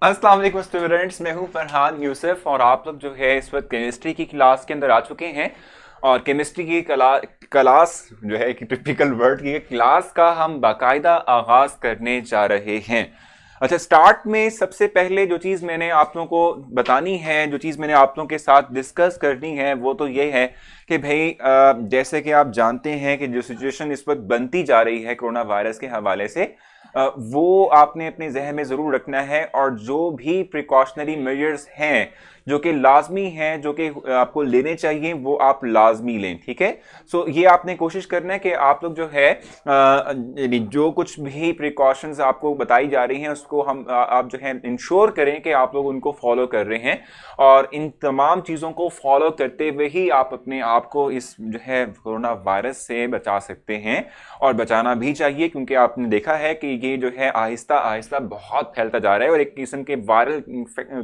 अस्सलाम वालेकुम स्टूडेंट्स, मैं हूं फरहान यूसुफ और आप लोग जो है इस वक्त केमिस्ट्री की क्लास के अंदर आ चुके हैं। और केमिस्ट्री की क्लास जो है कि टिपिकल वर्ड की क्लास का हम बाकायदा आगाज करने जा रहे हैं। अच्छा, स्टार्ट में सबसे पहले जो चीज़ मैंने आप लोगों को बतानी है, जो चीज़ मैंने आप लोगों के साथ डिस्कस करनी है वो तो ये है कि भाई जैसे कि आप जानते हैं कि जो सिचुएशन इस वक्त बनती जा रही है कोरोना वायरस के हवाले से, वो आपने अपने जहन में ज़रूर रखना है। और जो भी प्रिकॉशनरी मेजर्स हैं जो कि लाजमी हैं, जो कि आपको लेने चाहिए, वो आप लाजमी लें। ठीक है, सो ये आपने कोशिश करना है कि आप लोग जो है जो कुछ भी प्रिकॉशंस आपको बताई जा रही हैं उसको आप जो है इंश्योर करें कि आप लोग उनको फॉलो कर रहे हैं। और इन तमाम चीज़ों को फॉलो करते हुए ही आप अपने आप को इस जो है कोरोना वायरस से बचा सकते हैं, और बचाना भी चाहिए, क्योंकि आपने देखा है कि ये जो है आहिस्ता आहिस्ता बहुत फैलता जा रहा है और एक किस्म के वायरल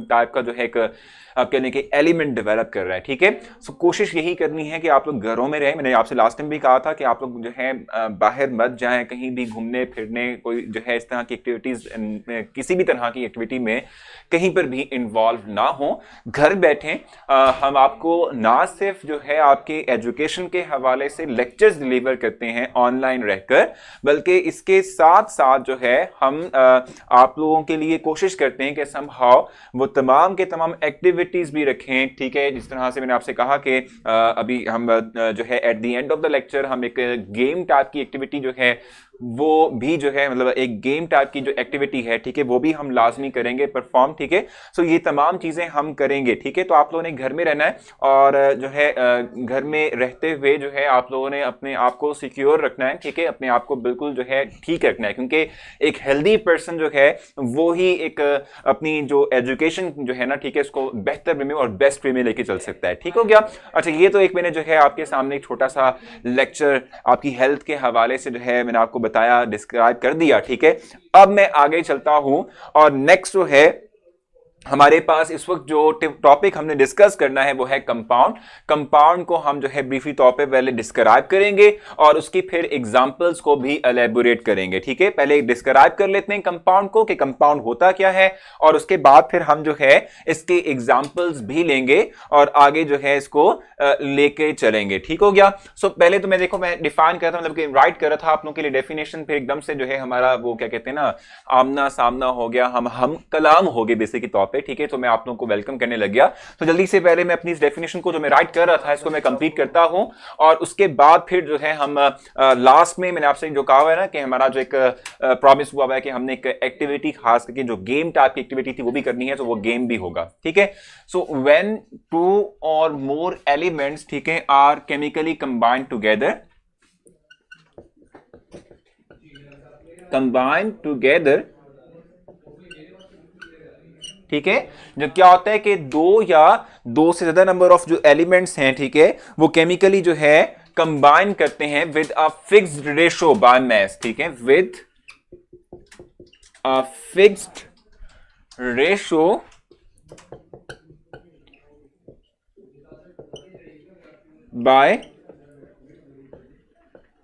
टाइप का जो है एक आप कहने के एलिमेंट डेवलप कर रहा है। ठीक है, सो कोशिश यही करनी है कि आप लोग घरों में रहें। मैंने आपसे लास्ट टाइम भी कहा था कि आप लोग जो है बाहर मत जाएं, कहीं भी घूमने फिरने, कोई जो है इस तरह की एक्टिविटीज, किसी भी तरह की एक्टिविटी में कहीं पर भी इन्वॉल्व ना हो, घर बैठें। हम आपको ना सिर्फ जो है आपके एजुकेशन के हवाले से लेक्चर्स डिलीवर करते हैं ऑनलाइन रहकर, बल्कि इसके साथ साथ जो है हम आप लोगों के लिए कोशिश करते हैं कि समहाउ वो तमाम के तमाम एक्टिविटीज भी रखें। ठीक है, जिस तरह से मैंने आपसे कहा कि अभी हम जो है at the end of the lecture हम एक गेम टाइप की एक्टिविटी जो है वो भी जो है मतलब एक गेम टाइप की जो एक्टिविटी है, ठीक है, वो भी हम लाजमी करेंगे परफॉर्म। ठीक है, सो ये तमाम चीजें हम करेंगे। ठीक है, तो आप लोगों ने घर में रहना है और जो है घर में रहते हुए जो है आप लोगों ने अपने आप को सिक्योर रखना है। ठीक है, अपने आप को बिल्कुल जो है ठीक रखना है, क्योंकि एक हेल्दी पर्सन जो है वो ही एक अपनी जो एजुकेशन जो है ना, ठीक है, इसको बेहतर वे में और बेस्ट वे में लेके चल सकता है। ठीक हो गया। अच्छा, ये तो एक मैंने जो है आपके सामने एक छोटा सा लेक्चर आपकी हेल्थ के हवाले से जो है मैंने आपको बताया, डिस्क्राइब कर दिया। ठीक है, अब मैं आगे चलता हूं और नेक्स्ट जो है हमारे पास इस वक्त जो टॉपिक हमने डिस्कस करना है वो है कंपाउंड। कंपाउंड को हम जो है ब्रीफली तौर पे पहले डिस्क्राइब करेंगे और उसकी फिर एग्जांपल्स को भी एलेबोरेट करेंगे। ठीक है, पहले डिस्क्राइब कर लेते हैं कंपाउंड को कि कंपाउंड होता क्या है, और उसके बाद फिर हम जो है इसके एग्जांपल्स भी लेंगे और आगे जो है इसको लेके चलेंगे। ठीक हो गया। सो पहले तो मैं डिफाइन करता हूं, मतलब कि राइट कर रहा था आप लोगों के लिए डेफिनेशन, फिर एकदम से जो है हमारा वो क्या कहते हैं ना, आमना सामना हो गया, हम कलाम हो गए बेसिक तौर पे। ठीक है, तो मैं आप लोगों को वेलकम करने लग गया। तो जल्दी से पहले मैं अपनी इस डेफिनेशन को जो मैं राइट कर रहा था इसको मैं कंप्लीट करता हूं, और उसके बाद फिर जो है हम लास्ट में मैंने आपसे जो कहा है ना कि हमारा जो एक प्रॉमिस हुआ है कि हमने एक एक्टिविटी खास करके जो गेम टाइप की एक्टिविटी थी वो भी करनी है, तो वो गेम भी होगा। ठीक है, सो व्हेन टू और मोर एलिमेंट्स, ठीक है, आर केमिकली कंबाइंड टुगेदर, ठीक है, जो क्या होता है कि दो या दो से ज्यादा नंबर ऑफ जो एलिमेंट्स हैं, ठीक है, वो केमिकली जो है कंबाइन करते हैं with a fixed ratio by mass. ठीक है, with a fixed ratio by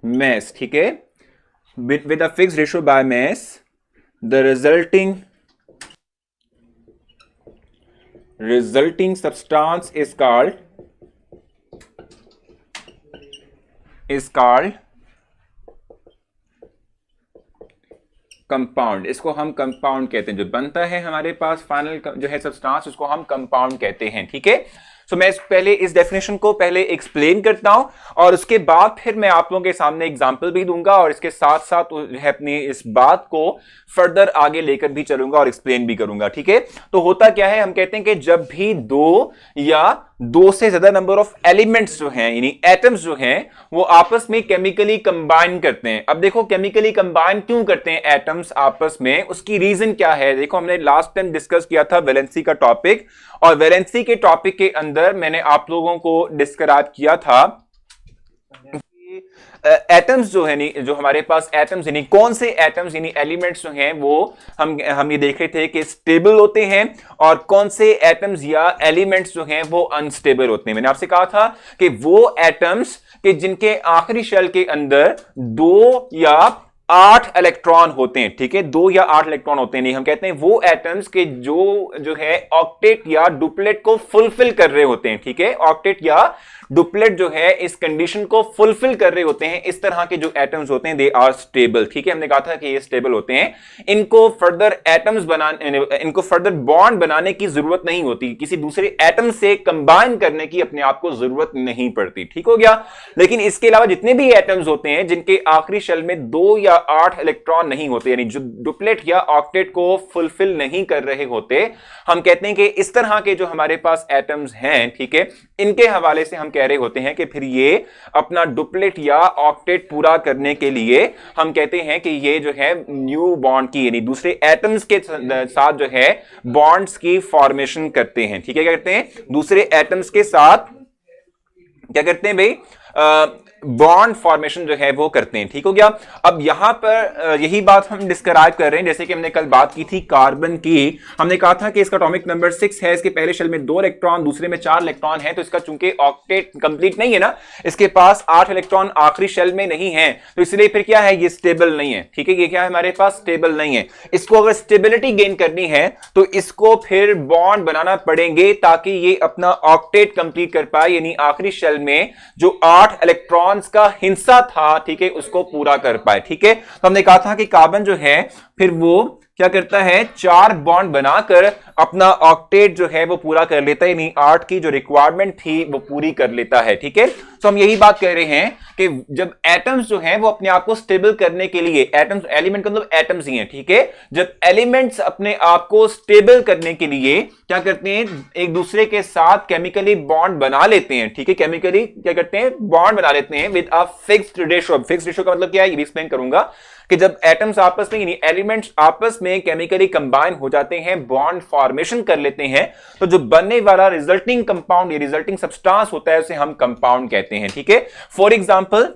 mass. ठीक है, with a fixed ratio by mass, the resulting substance is called compound. इसको हम कंपाउंड कहते हैं, जो बनता है हमारे पास फाइनल जो है सब्सटेंस, उसको हम कंपाउंड कहते हैं। ठीक है, सो मैं पहले इस डेफिनेशन को पहले एक्सप्लेन करता हूं और उसके बाद फिर मैं आप लोगों के सामने एग्जांपल भी दूंगा और इसके साथ साथ जो है अपनी इस बात को फर्दर आगे लेकर भी चलूंगा और एक्सप्लेन भी करूंगा। ठीक है, तो होता क्या है, हम कहते हैं कि जब भी दो या दो से ज्यादा नंबर ऑफ एलिमेंट्स जो हैं, यानी एटम्स जो हैं, वो आपस में केमिकली कंबाइन करते हैं। अब देखो केमिकली कंबाइन क्यों करते हैं एटम्स आपस में, उसकी रीजन क्या है। देखो हमने लास्ट टाइम डिस्कस किया था वैलेंसी का टॉपिक, और वैलेंसी के टॉपिक के अंदर मैंने आप लोगों को डिस्क्राइब किया था एटम्स जो है, जो हमारे पास एटम्स यानी कौन से एटम्स यानी एलिमेंट्स जो हैं वो हम ये देख रहे थे कि स्टेबल होते हैं, और कौन से एटम्स या एलिमेंट्स जो हैं वो अनस्टेबल होते हैं। मैंने आपसे कहा था कि वो एटम्स कि जिनके आखिरी शेल के अंदर दो या 8 इलेक्ट्रॉन होते हैं, ठीक है, 2 या 8 इलेक्ट्रॉन होते हैं, नहीं, हम कहते हैं वो एटम्स के जो है ऑक्टेट या डुप्लेट को फुलफिल कर रहे होते हैं, ठीक है, ऑक्टेट या डुप्लेट जो है इस कंडीशन को फुलफिल कर रहे होते हैं, इस तरह के जो एटम्स होते हैं दे आर स्टेबल, ठीक है, हमने कहा था कि ये स्टेबल होते हैं, इनको फर्दर एटम्स बनाने, इनको फर्दर बॉन्ड बनाने की जरूरत नहीं होती, किसी दूसरे एटम से कंबाइन करने की अपने आप को जरूरत नहीं पड़ती, ठीक हो गया। लेकिन इसके अलावा जितने भी एटम्स होते हैं जिनके आखिरी शेल में 2 या 8 इलेक्ट्रॉन नहीं होते, यानी जो डुप्लेट या ऑक्टेट को फुलफिल नहीं कर रहे होते, हम कहते हैं कि इस तरह के जो हमारे पास एटम्स हैं, ठीक है, इनके हवाले से हम कह रहे होते हैं कि फिर ये अपना डुप्लेट या ऑक्टेट पूरा करने के लिए हम कहते हैं कि ये जो है न्यू बॉन्ड की, यानी दूसरे एटम्स के साथ जो है बॉन्ड्स की फॉर्मेशन करते हैं, ठीक है, क्या करते हैं, दूसरे एटम्स के साथ क्या करते हैं भाई, बॉन्ड फॉर्मेशन जो है वो करते हैं, ठीक हो गया। अब यहां पर यही बात हम डिस्क्राइब कर रहे हैं, जैसे कि हमने कल बात की थी कार्बन की, हमने कहा था कि इसका एटॉमिक नंबर 6 है, इसके पहले शेल में 2 इलेक्ट्रॉन, दूसरे में 4 इलेक्ट्रॉन है, तो इसका चूंकि ऑक्टेट कंप्लीट नहीं है ना, इसके पास 8 इलेक्ट्रॉन आखिरी शेल में नहीं है, तो इसलिए फिर क्या है, ये स्टेबल नहीं है, ठीक है, ये क्या है हमारे पास, स्टेबल नहीं है। इसको अगर स्टेबिलिटी गेन करनी है तो इसको फिर बॉन्ड बनाना पड़ेंगे ताकि ये अपना ऑक्टेट कंप्लीट कर पाए, यानी आखिरी शेल में जो 8 इलेक्ट्रॉन का हिस्सा था, ठीक है, उसको पूरा कर पाए, ठीक है। तो हमने कहा था कि कार्बन जो है फिर वो क्या करता है, 4 बॉन्ड बनाकर अपना ऑक्टेट जो है वो पूरा कर लेता है, यानी 8 की जो रिक्वायरमेंट थी वो पूरी कर लेता है, ठीक है। तो हम यही बात कह रहे हैं कि जब एटम्स जो हैं वो अपने आप को स्टेबल करने के लिए, एटम्स एलिमेंट मतलब एटम्स ही हैं, ठीक है, जब एलिमेंट्स अपने आप को स्टेबल करने के लिए क्या करते हैं, एक दूसरे के साथ केमिकली बॉन्ड बना लेते हैं, ठीक है, केमिकली क्या करते हैं, बॉन्ड बना लेते हैं with a fixed ratio. Fixed ratio का मतलब क्या है, ये भी एक्सप्लेन करूंगा कि जब एटम्स आपस में, यानी एलिमेंट्स आपस में केमिकली कंबाइन हो जाते हैं, बॉन्ड फॉर्मेशन कर लेते हैं, तो जो बनने वाला रिजल्टिंग कंपाउंड या रिजल्टिंग सब्सटेंस होता है उसे हम कंपाउंड कहते हैं, ठीक है। फॉर एग्जांपल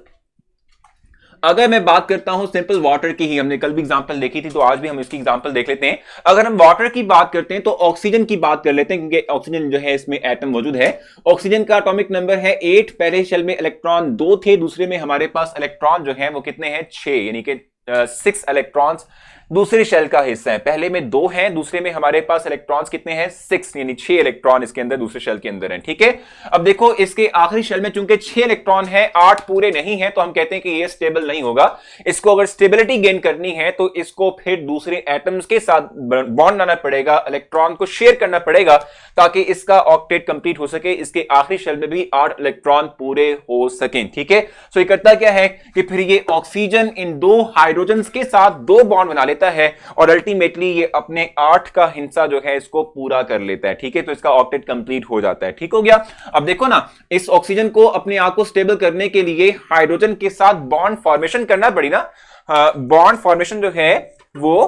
अगर मैं बात करता हूं सिंपल वाटर की ही, हमने कल भी एग्जांपल देखी थी तो आज भी हम इसकी एग्जांपल देख लेते हैं। अगर हम वाटर की बात करते हैं तो ऑक्सीजन की बात कर लेते हैं, क्योंकि ऑक्सीजन जो है इसमें एटम मौजूद है। ऑक्सीजन का एटॉमिक नंबर है 8, पहले शेल में इलेक्ट्रॉन 2 थे, दूसरे में हमारे पास इलेक्ट्रॉन जो है वो कितने हैं, 6, यानी कि 6 इलेक्ट्रॉन्स दूसरी शेल का हिस्सा है, पहले में 2 हैं, दूसरे में हमारे पास इलेक्ट्रॉन्स कितने हैं, 6, यानी 6 इलेक्ट्रॉन इसके अंदर दूसरे शेल के अंदर हैं, ठीक है। अब देखो इसके आखिरी शेल में चूंकि 6 इलेक्ट्रॉन है, 8 पूरे नहीं है, तो हम कहते हैं कि ये स्टेबल नहीं होगा। इसको अगर स्टेबिलिटी गेन करनी है तो इसको फिर दूसरे एटम्स के साथ बॉन्ड लाना पड़ेगा, इलेक्ट्रॉन को शेयर करना पड़ेगा ताकि इसका ऑक्टेट कंप्लीट हो सके, इसके आखिरी शेल में भी 8 इलेक्ट्रॉन पूरे हो सकें, ठीक है। सो ये करता क्या है कि फिर ये ऑक्सीजन इन 2 हाइड्रोजन के साथ 2 बॉन्ड बना लेता है और अल्टीमेटली ये अपने 8 का हिस्सा जो है इसको पूरा कर लेता है, ठीक है, तो इसका ऑक्टेट कंप्लीट हो जाता है, ठीक हो गया। अब देखो ना, इस ऑक्सीजन को अपने आप को स्टेबल करने के लिए हाइड्रोजन के साथ बॉन्ड फॉर्मेशन करना पड़ी ना, बॉन्ड फॉर्मेशन जो है वो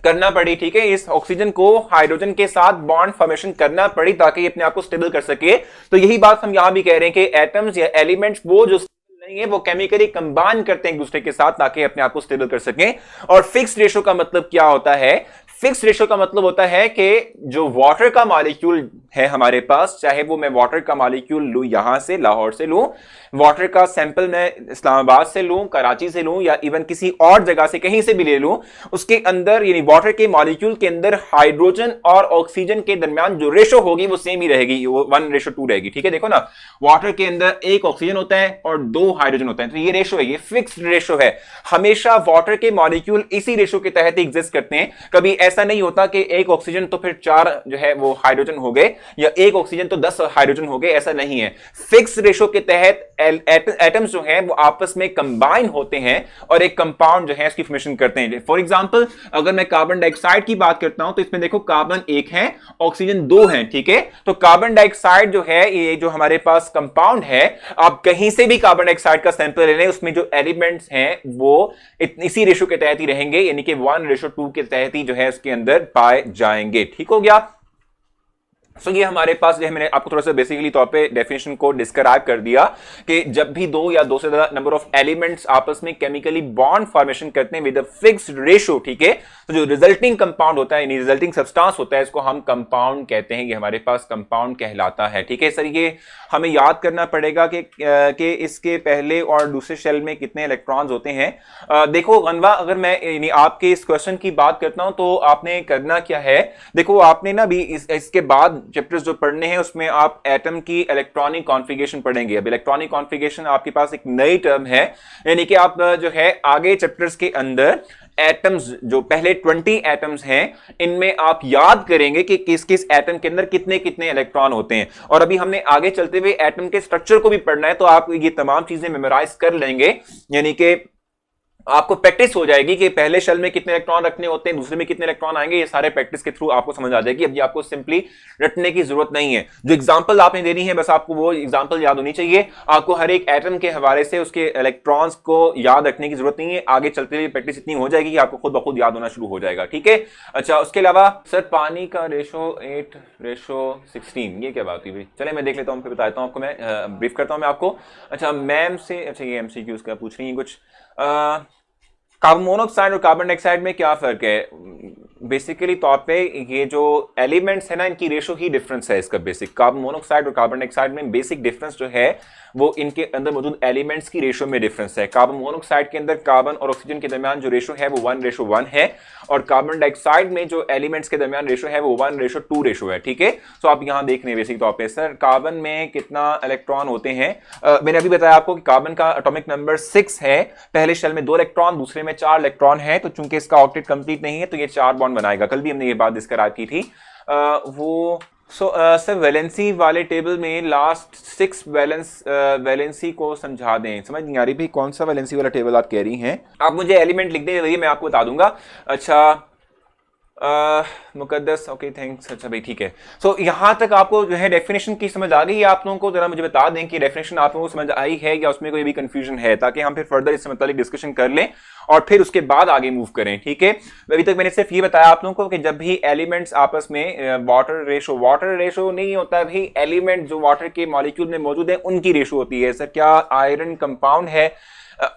करना पड़ी, ठीक है, इस ऑक्सीजन को हाइड्रोजन के साथ बॉन्ड फॉर्मेशन करना पड़ी ताकि ये अपने आप को स्टेबल कर सके। तो यही बात हम यहां भी कह रहे हैं कि एटम्स या एलिमेंट्स वो जो नहीं है वो केमिकली कंबाइन करते हैं एक दूसरे के साथ ताकि अपने आप को स्टेबल कर सकें। और फिक्स्ड रेशो का मतलब क्या होता है, फिक्स्ड रेशो का मतलब होता है कि जो वाटर का मॉलिक्यूल है हमारे पास, चाहे वो मैं वाटर का मॉलिक्यूल लूं यहां से, लाहौर से लूं, वाटर का सैंपल मैं इस्लामाबाद से लूं, कराची से लूं, या इवन किसी और जगह से कहीं से भी ले लूं, उसके अंदर यानी वाटर के मॉलिक्यूल के अंदर हाइड्रोजन और ऑक्सीजन के दरमियान जो रेशो होगी वो सेम ही रहेगी, वो 1:2 रहेगी, ठीक है। देखो ना, वाटर के अंदर 1 ऑक्सीजन होता है और 2 हाइड्रोजन होता है, तो ये रेशो है, ये फिक्स्ड रेशो है, हमेशा वाटर के मॉलिक्यूल इसी रेशो के तहत एग्जिस्ट करते हैं। कभी ऐसा नहीं होता कि 1 ऑक्सीजन तो फिर 4 जो है वो हाइड्रोजन हो गए, या 1 ऑक्सीजन तो 10 हाइड्रोजन हो गए, ऐसा नहीं है। फिक्स्ड रेशो के तहत एटम्स जो हैं वो आपस में कंबाइन होते हैं और एक कंपाउंड जो है इसकी फॉर्मेशन करते हैं। फॉर एग्जांपल अगर मैं कार्बन डाइऑक्साइड की बात करता हूं तो इसमें देखो कार्बन 1 है, ऑक्सीजन 2 है, ठीक है। तो कार्बन डाइऑक्साइड जो है ये जो हमारे पास कंपाउंड है, आप कहीं से भी कार्बन डाइऑक्साइड का सैंपल ले लें, उसमें जो एलिमेंट्स हैं वो इसी रेशो के तहत ही रहेंगे, यानी कि 1:2 के तहत ही जो है उसके अंदर पाए जाएंगे, ठीक हो गया। सो ये हमारे पास जो है, मैंने आपको थोड़ा सा बेसिकली तौर पे डेफिनेशन को डिस्क्राइब कर दिया कि जब भी दो या दो से ज्यादा नंबर ऑफ एलिमेंट्स आपस में केमिकली बॉन्ड फॉर्मेशन करते हैं विद अ फिक्स्ड रेशियो, ठीक है, तो जो रिजल्टिंग कंपाउंड होता है, यानी रिजल्टिंग सब्सटेंस होता है, इसको हम कंपाउंड कहते हैं। ये हमारे पास कंपाउंड कहलाता है, ठीक है सर। ये हमें याद करना पड़ेगा कि इसके पहले और दूसरे शेल में कितने इलेक्ट्रॉन्स होते हैं। देखो गनवा, अगर मैं यानी आपके इस क्वेश्चन की बात करता हूं तो आपने करना क्या है, देखो आपने ना भी इसके बाद चैप्टर्स जो पढ़ने हैं उसमें आप एटम की इलेक्ट्रॉनिक कॉन्फ़िगरेशन पढ़ेंगे। अब इलेक्ट्रॉनिक कॉन्फ़िगरेशन आपके पास एक नई टर्म है, यानी कि आप जो है आगे चैप्टर्स के अंदर एटम्स, जो पहले 20 एटम्स हैं, इनमें आप याद करेंगे कि किस किस एटम के अंदर कितने कितने इलेक्ट्रॉन होते हैं। और अभी हमने आगे चलते हुए एटम के स्ट्रक्चर को भी पढ़ना है, तो आप ये तमाम चीजें मेमोराइज कर लेंगे, यानी कि आपको प्रैक्टिस हो जाएगी कि पहले शेल में कितने इलेक्ट्रॉन रखने होते हैं, दूसरे में कितने इलेक्ट्रॉन आएंगे। ये सारे प्रैक्टिस के थ्रू आपको समझ आ जाएगी। अब ये आपको सिंपली रटने की जरूरत नहीं है, जो एग्जांपल आपने देनी है बस आपको वो एग्जांपल याद होनी चाहिए। आपको हर एक एटम के हवाले से उसके इलेक्ट्रॉन्स को याद रखने की जरूरत नहीं है। आगे चलते हुए प्रैक्टिस इतनी हो जाएगी कि आपको खुद ब खुद याद होना शुरू हो जाएगा, ठीक है। अच्छा, उसके अलावा सर पानी का रेशो 8:16, ये क्या बात हुई भाई? चले मैं देख लेता हूँ, फिर बताता हूँ आपको, मैं ब्रीफ करता हूँ मैं आपको। अच्छा मैम से, अच्छा ये एमसीक्यूज का पूछ रही है कुछ। कार्बन मोनोऑक्साइड और कार्बन डाइऑक्साइड में क्या फर्क है? बेसिकली तौर पे ये जो एलिमेंट्स है ना, इनकी रेशो ही डिफरेंस है इसका बेसिक। कार्बन मोनोऑक्साइड और कार्बन डाइऑक्साइड में बेसिक डिफरेंस जो है वो इनके अंदर मौजूद एलिमेंट्स की रेशो में डिफरेंस है। कार्बन मोनोऑक्साइड के अंदर कार्बन और ऑक्सीजन के दरमियान जो रेशो है वो 1:1 है, और कार्बन डाइऑक्साइड में जो एलिमेंट्स के दरमियान रेशो है वो 1:2 रेशो है, ठीक है। तो आप यहां देख रहे हैं बेसिक तौर पे सर कार्बन में कितना इलेक्ट्रॉन होते हैं। मैंने अभी बताया आपको कि कार्बन का एटॉमिक नंबर 6 है, पहले शेल में 2 इलेक्ट्रॉन, दूसरे में 4 इलेक्ट्रॉन है, तो चूंकि इसका ऑक्टेट कंप्लीट नहीं है तो ये 4 बॉन्ड बनाएगा। कल भी हमने ये बात डिस्क्राइब की थी। सर वैलेंसी वाले टेबल में लास्ट 6 वैलेंसी को समझा दें। समझ नहीं आ रही भाई कौन सा वैलेंसी वाला टेबल आप कह रही हैं? आप मुझे एलिमेंट लिख दें, मैं आपको बता दूंगा। अच्छा मुकद्दस, ओके थैंक्स। अच्छा भाई ठीक है। सो यहां तक आपको जो है डेफिनेशन की समझ आ गई। आप लोगों को जरा मुझे बता दें कि डेफिनेशन आप लोगों को समझ आई है या उसमें कोई भी कंफ्यूजन है, ताकि हम फिर फर्दर इससे मतलब डिस्कशन कर लें और फिर उसके बाद आगे मूव करें, ठीक है। अभी तक मैंने सिर्फ ये बताया आप लोगों को कि जब भी एलिमेंट्स आपस में वाटर रेशो नहीं होता भाई, एलिमेंट जो वाटर के मॉलिक्यूल में मौजूद है उनकी रेशो होती है। सर क्या आयरन कंपाउंड है?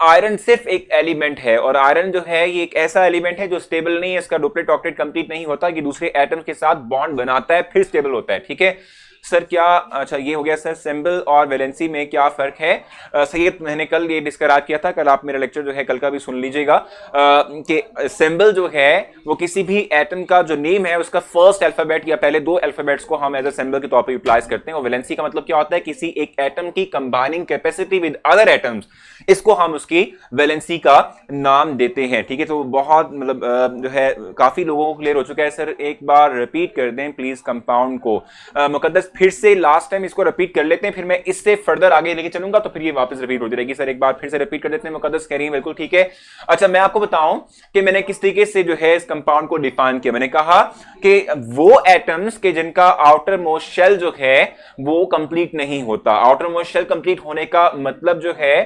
आयरन सिर्फ एक एलिमेंट है, और आयरन जो है ये एक ऐसा एलिमेंट है जो स्टेबल नहीं है, इसका डुप्लेट ऑक्टेट कंप्लीट नहीं होता, कि दूसरे एटम के साथ बॉन्ड बनाता है फिर स्टेबल होता है, ठीक है सर। क्या, अच्छा ये हो गया सर सिंबल और वैलेंसी में क्या फर्क है? सर ये मैंने कल ये डिस्क्राइब किया था, कल आप मेरा लेक्चर जो है कल का भी सुन लीजिएगा, कि सिंबल जो है वो किसी भी एटम का जो नेम है उसका फर्स्ट अल्फाबेट या पहले 2 अल्फाबेट्स को हम एज अ सिंबल के तौर पर यूटिलाइज करते हैं। और वैलेंसी का मतलब क्या होता है? किसी एक एटम की combining capacity with other atoms, इसको हम उसकी वैलेंसी का नाम देते हैं, ठीक है। तो बहुत मतलब जो है काफी लोगों को क्लियर हो चुका है। सर एक बार रिपीट कर दें प्लीज कंपाउंड को। मुकद्दस फिर से लास्ट टाइम इसको रिपीट कर लेते हैं, फिर मैं इससे फर्दर आगे लेके चलूंगा तो फिर ये वापस रिपीट होती रहेगी। सर एक बार फिर से रिपीट कर देते हैं। मुकद्दस कह रही है बिल्कुल ठीक है। अच्छा मैं आपको बताऊं कि मैंने किस तरीके से जो है इस कंपाउंड को डिफाइन किया। मैंने कहा कि वो एटम्स के जिनका आउटर मोस्ट शेल जो है वो कंप्लीट नहीं होता। आउटर मोस्ट शेल कंप्लीट होने का मतलब जो है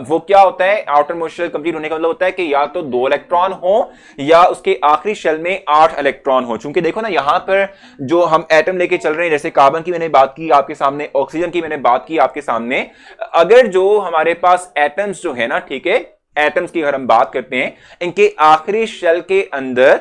वो क्या होता है? आउटर मोस्ट शेल कंप्लीट होने का मतलब होता है कि या तो 2 इलेक्ट्रॉन हो या उसके आखिरी शेल में 8 इलेक्ट्रॉन हो। चूंकि देखो ना यहां पर जो हम एटम लेके चल रहे हैं, जैसे कार्बन की मैंने बात की आपके सामने, ऑक्सीजन की मैंने बात की आपके सामने, अगर जो हमारे पास एटम्स जो है ना, ठीक है, एटम्स की अगर हम बात करते हैं, इनके आखिरी शेल के अंदर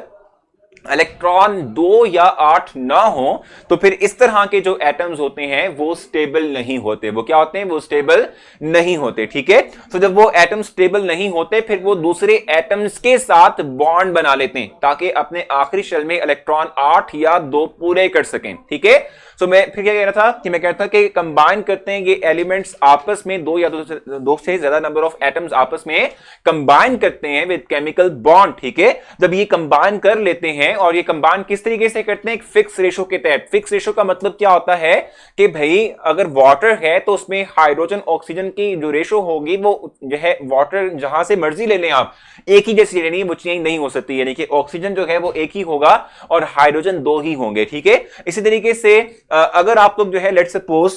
इलेक्ट्रॉन 2 या 8 ना हो तो फिर इस तरह के जो एटम्स होते हैं वो स्टेबल नहीं होते। वो क्या होते हैं? वो स्टेबल नहीं होते, ठीक है। तो जब वो एटम स्टेबल नहीं होते फिर वो दूसरे एटम्स के साथ बॉन्ड बना लेते हैं ताकि अपने आखिरी शेल में इलेक्ट्रॉन 8 या 2 पूरे कर सकें, ठीक है। तो मैं फिर क्या कह रहा था कि मैं कहता था कि कंबाइन करते हैं ये एलिमेंट्स आपस में, 2 या 2 से ज्यादा नंबर ऑफ एटम्स आपस में कंबाइन करते हैं विद केमिकल बॉन्ड, ठीक है। जब ये कंबाइन कर लेते हैं, और ये कंबाइन किस तरीके से करते हैं? एक फिक्स रेशो के तहत। फिक्स रेशो का मतलब क्या होता है कि भाई अगर वाटर है तो उसमें हाइड्रोजन ऑक्सीजन की जो रेशो होगी वो जो है, वाटर जहां से मर्जी ले लें आप, एक ही जैसी लेनी है, वो चेंज नहीं हो सकती। यानी कि ऑक्सीजन जो है वो एक ही होगा और हाइड्रोजन 2 ही होंगे, ठीक है। इसी तरीके से अगर आप लोग जो है let's suppose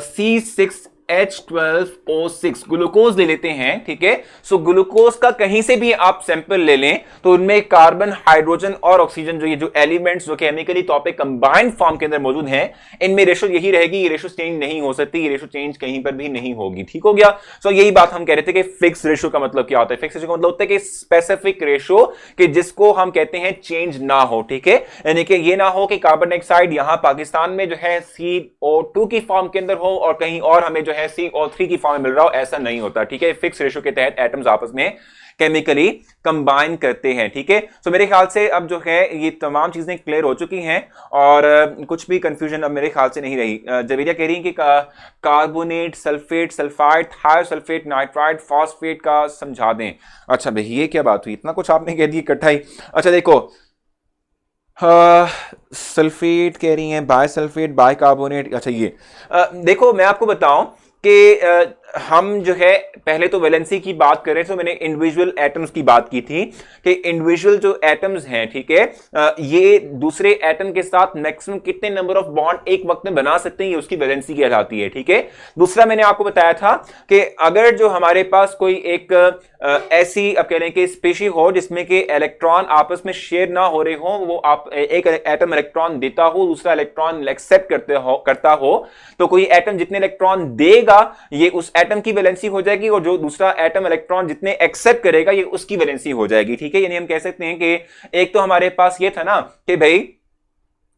C6 H12O6 glucose ले लेते हैं, ठीक है। सो ग्लूकोज का कहीं से भी आप सैंपल ले लें तो उनमें कार्बन, हाइड्रोजन और ऑक्सीजन जो एलिमेंट्स जो केमिकली तौर पे कंबाइंड फॉर्म के अंदर मौजूद हैं, इनमें रेशो यही रहेगी। ये रेशो चेंज नहीं हो सकती, ये रेशो चेंज कहीं पर भी नहीं होगी, ठीक हो गया। सो यही बात हम कह रहे थे कि फिक्स रेशो का मतलब क्या होता है। फिक्स रेशो का मतलब होता है कि स्पेसिफिक रेशो कि जिसको हम कहते हैं चेंज ना हो, ठीक है। यानी कि ये ना हो कि कार्बन डाइऑक्साइड यहां पाकिस्तान में जो है CO2 की फॉर्म के अंदर हो और कहीं और हमें जो है CO3 की फॉर्म में मिल रहा हो, ऐसा नहीं होता, ठीक है। फिक्स रेशो के तहत एटम्स आपस में केमिकली कंबाइन करते हैं, ठीक है। सो मेरे ख्याल से अब जो है ये तमाम चीजें क्लियर हो चुकी हैं और कुछ भी कंफ्यूजन अब मेरे ख्याल से नहीं रही। जवेरिया कह रही है कि carbonate, sulphate, sulphide, thiosulphate, nitride, phosphate का समझा दें। अच्छा भाई ये क्या बात हुई, इतना कुछ आपने कह दिया इकट्ठा ही। अच्छा देखो, सल्फेट कह रही हैं, बायसल्फेट, बाइकार्बोनेट। अच्छा ये देखो मैं आपको बताऊं कि हम जो है पहले तो वैलेंसी की बात करें तो मैंने इंडिविजुअल एटम्स की बात की थी कि इंडिविजुअल जो एटम्स हैं, ठीक है, ये दूसरे एटम के साथ मैक्सिमम कितने नंबर ऑफ बॉन्ड एक वक्त में बना सकते हैं, ये उसकी वैलेंसी कहलाती है, ठीक है। दूसरा मैंने आपको बताया था कि अगर जो हमारे पास कोई एक ऐसी अब कह लें कि स्पीशी हो जिसमें कि इलेक्ट्रॉन आपस में शेयर ना हो रहे हो, वो आप एक एटम इलेक्ट्रॉन देता हो, दूसरा इलेक्ट्रॉन एक्सेप्ट करता हो, तो कोई एटम जितने इलेक्ट्रॉन देगा ये उस एटम की वैलेंसी हो जाएगी और जो दूसरा एटम इलेक्ट्रॉन जितने एक्सेप्ट करेगा ये उसकी वैलेंसी हो जाएगी, ठीक है। यानी हम कह सकते हैं कि एक तो हमारे पास ये था ना कि भाई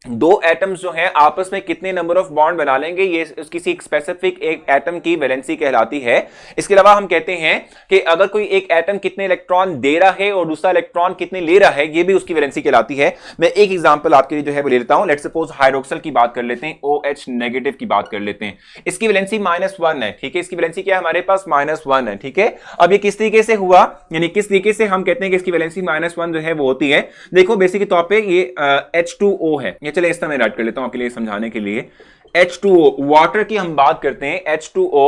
दो एटम्स जो हैं आपस में कितने नंबर ऑफ बॉन्ड बना लेंगे, ये किसी स्पेसिफिक एक एटम की वैलेंसी कहलाती है। इसके अलावा हम कहते हैं कि अगर कोई एक एटम कितने इलेक्ट्रॉन दे रहा है और दूसरा इलेक्ट्रॉन कितने ले रहा है, ये भी उसकी वैलेंसी कहलाती है। मैं एक एग्जांपल आपके लिए जो है वो ले लेता हूं। लेट्स सपोज हाइड्रोक्सल की बात कर लेते हैं, OH नेगेटिव की बात कर लेते हैं। इसकी वैलेंसी -1 है, ठीक है। इसकी वैलेंसी क्या है हमारे पास, -1 है, ठीक है। अब ये किस तरीके से हुआ, यानी किस तरीके से हम कहते हैं कि इसकी वैलेंसी -1 जो है वो होती है। देखो बेसिक तौर पर ये H2O है, चले इस तरह मैं ऐड कर लेता हूं आपके लिए समझाने के लिए। H2O वाटर की हम बात करते हैं। H2O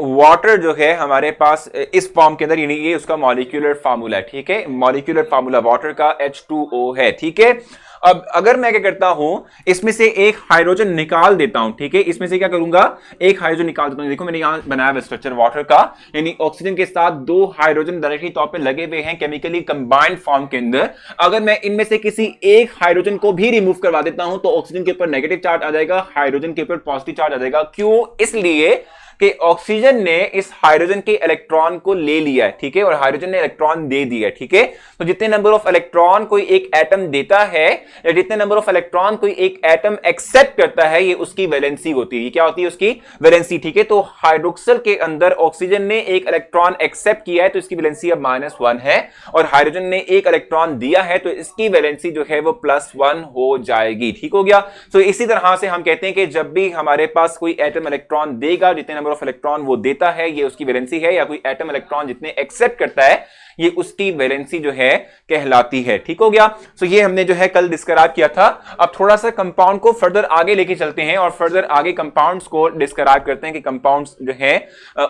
वाटर जो है हमारे पास इस फॉर्म के अंदर, यानी ये उसका मॉलिक्यूलर फार्मूला है, ठीक है। मॉलिक्यूलर फार्मूला वाटर का H2O है, ठीक है। अब अगर मैं क्या करता हूं, इसमें से एक हाइड्रोजन निकाल देता हूं, ठीक है। इसमें से क्या करूंगा, एक हाइड्रोजन निकाल देता हूं। देखो मैंने यहां बनाया हुआ स्ट्रक्चर वाटर का, यानी ऑक्सीजन के साथ दो हाइड्रोजन डायरेक्टली तौर पे लगे हुए हैं केमिकली कंबाइंड फॉर्म के अंदर। अगर मैं इनमें से किसी एक हाइड्रोजन को भी रिमूव करवा देता हूं तो ऑक्सीजन के ऊपर नेगेटिव चार्ज आ जाएगा, हाइड्रोजन के ऊपर पॉजिटिव चार्ज आ जाएगा। क्यों, इसलिए कि ऑक्सीजन ने इस हाइड्रोजन के इलेक्ट्रॉन को ले लिया है, ठीक है, और हाइड्रोजन ने इलेक्ट्रॉन दे दिया है, ठीक है। तो जितने नंबर ऑफ इलेक्ट्रॉन कोई एक एटम देता है या जितने नंबर ऑफ इलेक्ट्रॉन कोई एक एटम एक्सेप्ट करता है, ये उसकी वैलेंसी होती है। ये क्या होती है, उसकी वैलेंसी, ठीक है। तो हाइड्रोक्सल के अंदर ऑक्सीजन ने एक इलेक्ट्रॉन एक्सेप्ट किया है तो इसकी वैलेंसी अब -1 है, और हाइड्रोजन ने एक इलेक्ट्रॉन दिया है तो इसकी वैलेंसी जो है वो +1 हो जाएगी, ठीक हो गया। तो इसी तरह से हम कहते हैं कि जब भी हमारे पास कोई एटम इलेक्ट्रॉन देगा, जितने नंबर ऑफ इलेक्ट्रॉन वो देता है ये उसकी वैलेंसी है, या कोई एटम इलेक्ट्रॉन जितने एक्सेप्ट करता है ये उसकी वैलेंसी जो है कहलाती है, ठीक हो गया। सो ये हमने जो है कल डिस्क्राइब किया था। अब थोड़ा सा कंपाउंड को फर्दर आगे लेके चलते हैं और फर्दर आगे कंपाउंड्स को डिस्क्राइब करते हैं कि कंपाउंड्स जो है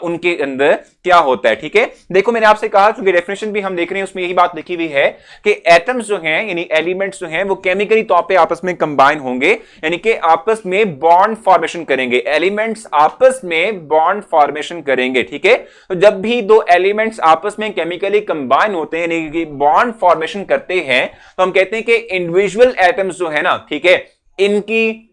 उनके अंदर क्या होता है, ठीक है। देखो मैंने आपसे कहा, क्योंकि डेफिनेशन भी हम देख रहे हैं उसमें यही बात लिखी हुई है कि एटम्स जो हैं यानी एलिमेंट्स जो हैं वो केमिकली तौर पे आपस में कंबाइन होंगे, यानी कि आपस में बॉन्ड फॉर्मेशन करेंगे। एलिमेंट्स आपस में बॉन्ड फॉर्मेशन करेंगे, ठीक है। तो जब भी दो एलिमेंट्स आपस में केमिकली कंबाइन होते हैं यानी कि बॉन्ड फॉर्मेशन करते हैं तो हम कहते हैं कि इंडिविजुअल एटम्स जो है ना, ठीक है, इनकी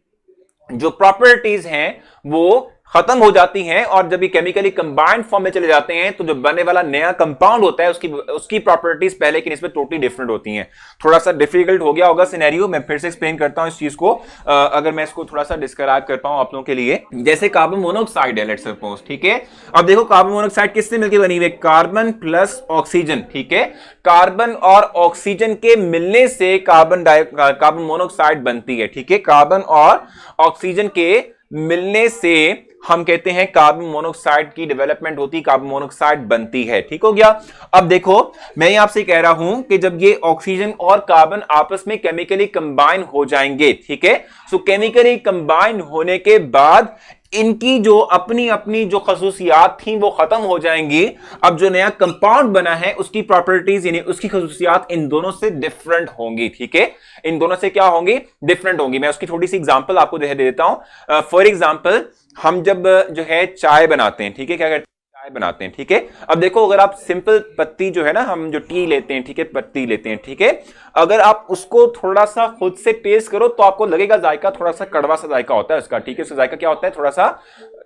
जो प्रॉपर्टीज हैं वो खत्म हो जाती हैं, और जब ये केमिकली कंबाइंड फॉर्म में चले जाते हैं तो जो बनने वाला नया कंपाउंड होता है उसकी प्रॉपर्टीज पहले की निस्बत टोटली डिफरेंट होती हैं। थोड़ा सा डिफिकल्ट हो गया होगा सिनेरियो, मैं फिर से एक्सप्लेन करता हूं इस चीज को, अगर मैं इसको थोड़ा सा डिस्क्राइब कर पाऊं आप लोगों के लिए। जैसे कार्बन मोनोऑक्साइड है, लेट्स सपोज, ठीक है। अब देखो कार्बन मोनोऑक्साइड किससे मिलकर बनी हुई है, कार्बन प्लस ऑक्सीजन, ठीक है। कार्बन और ऑक्सीजन के मिलने से कार्बन मोनोऑक्साइड बनती है, ठीक है। कार्बन और ऑक्सीजन के मिलने से हम कहते हैं कार्बन मोनोऑक्साइड की डेवलपमेंट होती है, कार्बन मोनोऑक्साइड बनती है, ठीक हो गया। अब देखो मैं आपसे कह रहा हूं कि जब ये ऑक्सीजन और कार्बन आपस में केमिकली कंबाइन हो जाएंगे, ठीक है, सो केमिकली कंबाइन होने के बाद इनकी जो अपनी अपनी जो खसूसियात थी वो खत्म हो जाएंगी। अब जो नया कंपाउंड बना है उसकी प्रॉपर्टीज यानी उसकी खसूसियात इन दोनों से डिफरेंट होंगी, ठीक है। इन दोनों से क्या होंगी, डिफरेंट होंगी। मैं उसकी थोड़ी सी एग्जांपल आपको दे देता हूं। फॉर एग्जांपल हम जब जो है चाय बनाते हैं, ठीक है, क्या करते हैं, चाय बनाते हैं, ठीक है। अब देखो, अगर आप सिंपल पत्ती जो है ना, हम जो टी लेते हैं, ठीक है, पत्ती लेते हैं, ठीक है, अगर आप उसको थोड़ा सा खुद से टेस्ट करो तो आपको लगेगा जायका थोड़ा सा कड़वा सा जायका होता है उसका, ठीक है, उसका जायका क्या होता है, थोड़ा सा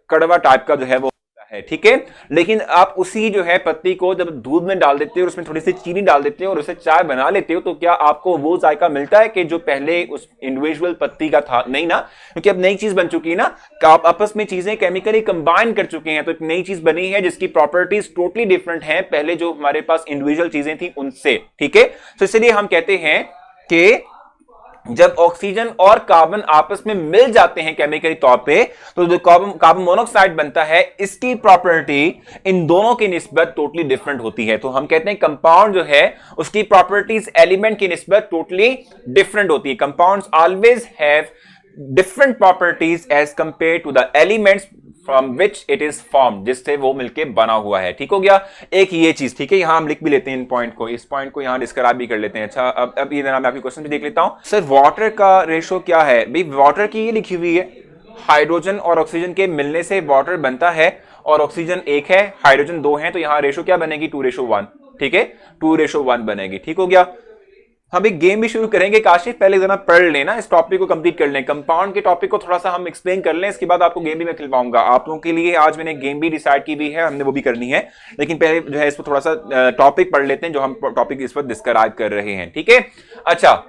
कड़वा टाइप का जो है वो है, ठीक है। लेकिन आप उसी जो है पत्ती को जब दूध में डाल देते हो और उसमें थोड़ी सी चीनी डाल देते हो और उसे चाय बना लेते हो, तो क्या आपको वो जायका मिलता है कि जो पहले उस इंडिविजुअल पत्ती का था? नहीं ना, क्योंकि अब नई चीज बन चुकी है ना, आप आपस में चीजें केमिकली कंबाइन कर चुके हैं, तो एक नई चीज बनी है जिसकी प्रॉपर्टीज टोटली डिफरेंट है पहले जो हमारे पास इंडिविजुअल चीजें थी उनसे, ठीक है। तो इसलिए हम कहते हैं कि जब ऑक्सीजन और कार्बन आपस में मिल जाते हैं केमिकली तौर पे, तो जो कार्बन मोनोऑक्साइड बनता है, इसकी प्रॉपर्टी इन दोनों की निस्बत टोटली डिफरेंट होती है। तो हम कहते हैं कंपाउंड जो है उसकी प्रॉपर्टीज एलिमेंट की निस्बत टोटली डिफरेंट होती है। Compounds always have different properties as compare to the elements from which it is form, जिससे वो मिलके बना हुआ है, ठीक हो गया। एक ये चीज, ठीक है, यहां हम लिख भी लेते हैं इन पॉइंट को, इस पॉइंट को यहां डिस्क्राइब भी कर लेते हैं। अच्छा, अब ये मैं आपके क्वेश्चन भी देख लेता हूं। सर वाटर का रेशो क्या है? भाई वाटर की ये लिखी हुई है, हाइड्रोजन और ऑक्सीजन के मिलने से वाटर बनता है, और ऑक्सीजन एक है, हाइड्रोजन दो है, तो यहां रेशो क्या बनेगी? 2:1, ठीक है, 2:1 बनेगी, ठीक हो गया। हम एक गेम भी शुरू करेंगे काशिफ, पहले जरा पढ़ लेना, इस टॉपिक को कंप्लीट कर लें, कंपाउंड के टॉपिक को थोड़ा सा हम एक्सप्लेन कर लें, इसके बाद आपको गेम भी मैं खिलवाऊंगा। आप लोगों के लिए आज मैंने गेम भी डिसाइड की भी है, हमने वो भी करनी है, लेकिन पहले जो है इसको थोड़ा सा टॉपिक पढ़ लेते हैं जो हम टॉपिक इस वक्त डिस्क्राइब कर रहे हैं, ठीक है। अच्छा,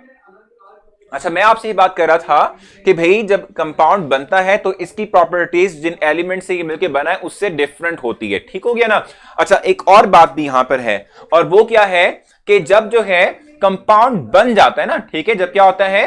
मैं आपसे ये बात कर रहा था कि भाई जब कंपाउंड बनता है तो इसकी प्रॉपर्टीज जिन एलिमेंट से ये मिलकर बना है उससे डिफरेंट होती है, ठीक हो गया ना। अच्छा, एक और बात भी यहां पर है, और वो क्या है कि जब जो है कंपाउंड बन जाता है ना, ठीक है, जब क्या होता है,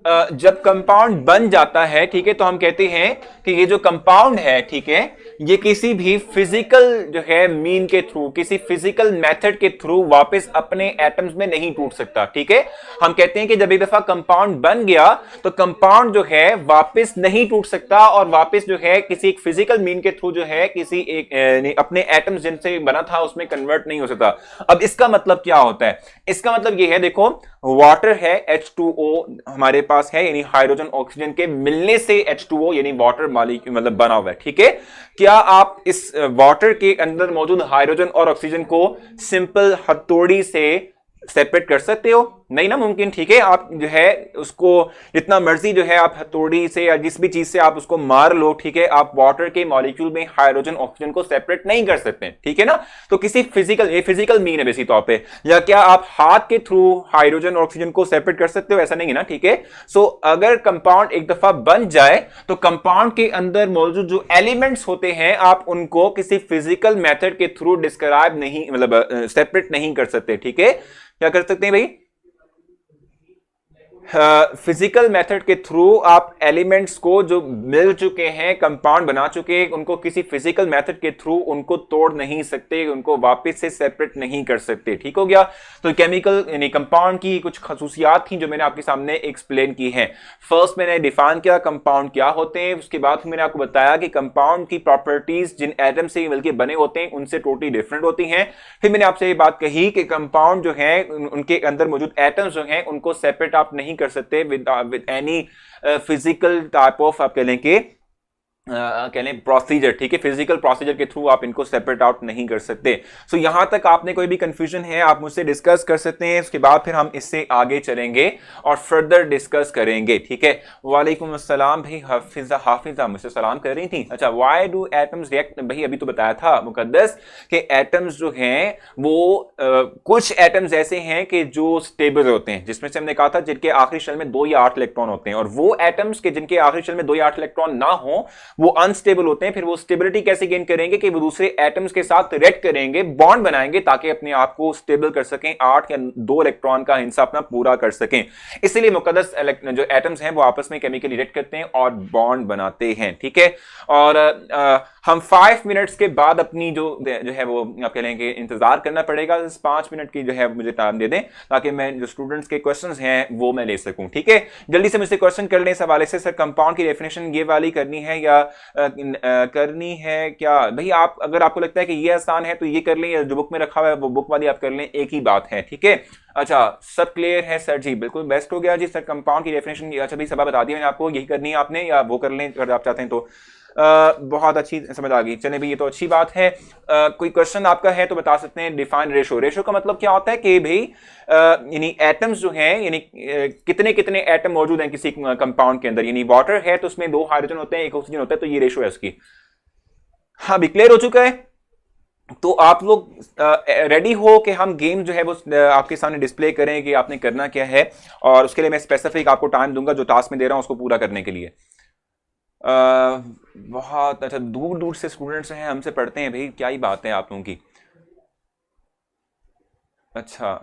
जब कंपाउंड बन जाता है, ठीक है, तो हम कहते हैं कि ये जो कंपाउंड है, ठीक है, ये किसी भी फिजिकल जो है मीन के थ्रू, किसी फिजिकल मेथड के थ्रू वापस अपने एटम्स में नहीं टूट सकता, ठीक है। हम कहते हैं कि जब एक दफा कंपाउंड बन गया तो कंपाउंड जो है वापस नहीं टूट सकता और वापस जो है किसी एक फिजिकल मीन के थ्रू जो है किसी एक अपने एटम्स जिनसे बना था उसमें कन्वर्ट नहीं हो सकता। अब इसका मतलब क्या होता है? इसका मतलब ये है, देखो वाटर है, H2O हमारे पास है, यानी हाइड्रोजन ऑक्सीजन के मिलने से H2O यानी वाटर मॉलिक्यूल मतलब बना हुआ है, ठीक है। क्या आप इस वाटर के अंदर मौजूद हाइड्रोजन और ऑक्सीजन को सिंपल हथौड़ी से सेपरेट कर सकते हो? नहीं ना, मुमकिन, ठीक है। आप जो है उसको जितना मर्जी जो है आप हथौड़ी से या जिस भी चीज से आप उसको मार लो, ठीक है, आप वाटर के मॉलिक्यूल में हाइड्रोजन ऑक्सीजन को सेपरेट नहीं कर सकते, ठीक है ना। तो किसी फिजिकल, ये फिजिकल मीन है बेसिक तौर पे, या क्या आप हाथ के थ्रू हाइड्रोजन और ऑक्सीजन को सेपरेट कर सकते हो? ऐसा नहीं है ना, ठीक है। सो अगर कंपाउंड एक दफा बन जाए तो कंपाउंड के अंदर मौजूद जो एलिमेंट्स होते हैं आप उनको किसी फिजिकल मेथड के थ्रू डिस्क्राइब नहीं, मतलब सेपरेट नहीं कर सकते, ठीक है। क्या कर सकते हैं भाई? फिजिकल मेथड के थ्रू आप एलिमेंट्स को जो मिल चुके हैं, कंपाउंड बना चुके हैं, उनको किसी फिजिकल मेथड के थ्रू उनको तोड़ नहीं सकते, उनको वापस से सेपरेट नहीं कर सकते, ठीक हो गया। तो केमिकल यानी कंपाउंड की कुछ खसूसियात थी जो मैंने आपके सामने एक्सप्लेन की हैं। फर्स्ट मैंने डिफाइन किया कंपाउंड क्या होते हैं, उसके बाद मैंने आपको बताया कि कंपाउंड की प्रॉपर्टीज जिन एटम से मिलकर बने होते हैं उनसे टोटली डिफरेंट होती हैं। फिर मैंने आपसे ये बात कही कि कंपाउंड जो है उनके अंदर मौजूद एटम्स जो हैं उनको सेपरेट आप नहीं कर सकते with any physical type of, आप कह लें कि कह लें प्रोसीजर, ठीक है, फिजिकल प्रोसीजर के थ्रू आप इनको सेपरेट आउट नहीं कर सकते। सो यहां तक आपने कोई भी कंफ्यूजन है आप मुझसे डिस्कस कर सकते हैं, उसके बाद फिर हम इससे आगे चलेंगे और फर्दर डिस्कस करेंगे, ठीक है। वालेकुम अस्सलाम भाई, हाफिजा मुझसे सलाम कर रही थी। अच्छा, व्हाई डू एटम्स रिएक्ट? भाई अभी तो बताया था मुकद्दस कि एटम्स जो हैं वो कुछ एटम्स ऐसे हैं कि जो स्टेबल होते हैं, जिसमें से हमने कहा था जिनके आखिरी शेल में 2 या 8 इलेक्ट्रॉन होते हैं, और वो एटम्स के जिनके आखिरी शेल में 2 या 8 इलेक्ट्रॉन ना हो वो अनस्टेबल होते हैं। फिर वो स्टेबिलिटी कैसे गेन करेंगे कि वो दूसरे एटम्स के साथ रिएक्ट करेंगे, बॉन्ड बनाएंगे ताकि अपने आप को स्टेबल कर सकें, 8 या 2 इलेक्ट्रॉन का हिस्सा अपना पूरा कर सकें। इसलिए मुकद्दस जो एटम्स हैं वो आपस में केमिकली रिएक्ट करते हैं और बॉन्ड बनाते हैं, ठीक है। और हम 5 मिनट्स के बाद अपनी जो है वो आप कह लेंगे इंतजार करना पड़ेगा, 5 मिनट की जो है मुझे टाइम दे दें ताकि मैं जो स्टूडेंट्स के क्वेश्चंस हैं वो मैं ले सकूं, ठीक है। जल्दी से मुझसे क्वेश्चन कर लें इस हवाले से। सर कंपाउंड की डेफिनेशन ये वाली करनी है या करनी है क्या? भाई आप अगर आपको लगता है कि ये आसान है तो ये कर लें, या जो बुक में रखा हुआ है वो बुक वाली आप कर लें, एक ही बात है, ठीक है। अच्छा, सब क्लियर है सर? जी बिल्कुल बेस्ट हो गया जी सर। कंपाउंड की डेफिनेशन, अच्छा भाई सब बता दिया मैंने आपको, यही करनी है आपने या वो कर लें अगर आप चाहते हैं तो। बहुत अच्छी समझ आ गई। चले भाई, ये तो अच्छी बात है। कोई क्वेश्चन आपका है तो बता सकते हैं। डिफाइन रेशो, रेशो का मतलब क्या होता है कि भाई यानी एटम्स जो हैं, यानी कितने कितने एटम मौजूद हैं किसी कंपाउंड के अंदर। यानी वाटर है तो उसमें 2 हाइड्रोजन होते हैं, 1 ऑक्सीजन होता है, तो ये रेशो है उसकी। हाँ भी क्लियर हो चुका है। तो आप लोग रेडी हो कि हम गेम जो है वो आपके सामने डिस्प्ले करें कि आपने करना क्या है, और उसके लिए मैं स्पेसिफिक आपको टाइम दूंगा जो टास्क में दे रहा हूं उसको पूरा करने के लिए। बहुत अच्छा, दूर दूर से स्टूडेंट्स हैं, हमसे पढ़ते हैं भाई, क्या ही बात है आप लोगों की। अच्छा,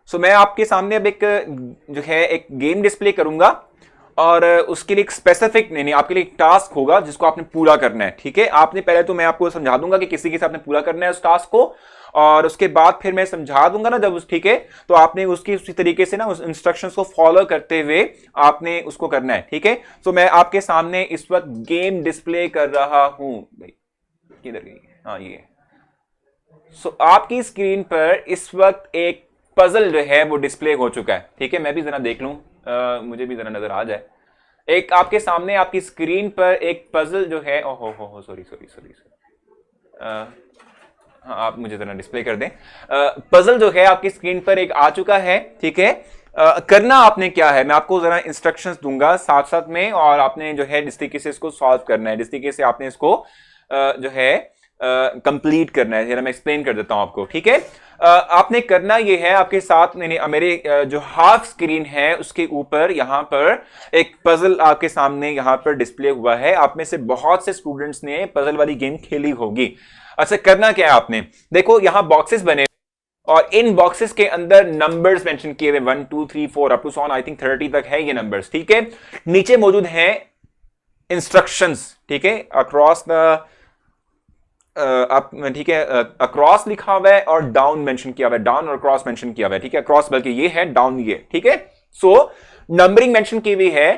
सो मैं आपके सामने अब एक जो है एक गेम डिस्प्ले करूंगा, और उसके लिए एक स्पेसिफिक नहीं आपके लिए एक टास्क होगा जिसको आपने पूरा करना है। ठीक है, आपने पहले तो मैं आपको समझा दूंगा कि किसी के साथ आपने पूरा करना है उस टास्क को, और उसके बाद फिर मैं समझा दूंगा ना जब उस, ठीक है, तो आपने उसकी उसी तरीके से ना उस इंस्ट्रक्शंस को फॉलो करते हुए आपने उसको करना है। ठीक है, तो मैं आपके सामने इस वक्त गेम डिस्प्ले कर रहा हूं। भाई किधर गई? हाँ ये। सो आपकी स्क्रीन पर इस वक्त एक पजल जो है वो डिस्प्ले हो चुका है। ठीक है, मैं भी जरा देख लूं, मुझे भी जरा नजर आ जाए। एक आपके सामने आपकी स्क्रीन पर एक पजल जो है, ओहो हो सॉरी सॉरी सॉरी, हाँ आप मुझे जरा डिस्प्ले कर दें। पजल जो है आपकी स्क्रीन पर एक आ चुका है। ठीक है, करना आपने क्या है, मैं आपको जरा इंस्ट्रक्शंस दूंगा साथ साथ में, और आपने जो है जिस तरीके से इसको सॉल्व करना है, जिस तरीके से आपने इसको जो है कंप्लीट करना है, जरा मैं एक्सप्लेन कर देता हूं आपको। ठीक है, आपने करना यह है, आपके साथ मेरे जो हाफ स्क्रीन है उसके ऊपर यहां पर एक पजल आपके सामने यहां पर डिस्प्ले हुआ है। आप में से बहुत से स्टूडेंट्स ने पजल वाली गेम खेली होगी। अच्छा, करना क्या है आपने, देखो यहां बॉक्सेस बने और इन बॉक्सेस के अंदर नंबर्स मेंशन किए हुए 1 2 3 4 अप टू सॉन आई थिंक 30 तक है ये नंबर्स। ठीक है, नीचे मौजूद हैं इंस्ट्रक्शंस। ठीक है, अक्रॉस द ठीक है, अक्रॉस लिखा हुआ है और डाउन मेंशन किया हुआ है, डाउन और क्रॉस मेंशन किया हुआ है। ठीक है, अक्रॉस बल्कि ये है, डाउन ये। ठीक है, सो नंबरिंग मेंशन की हुई है।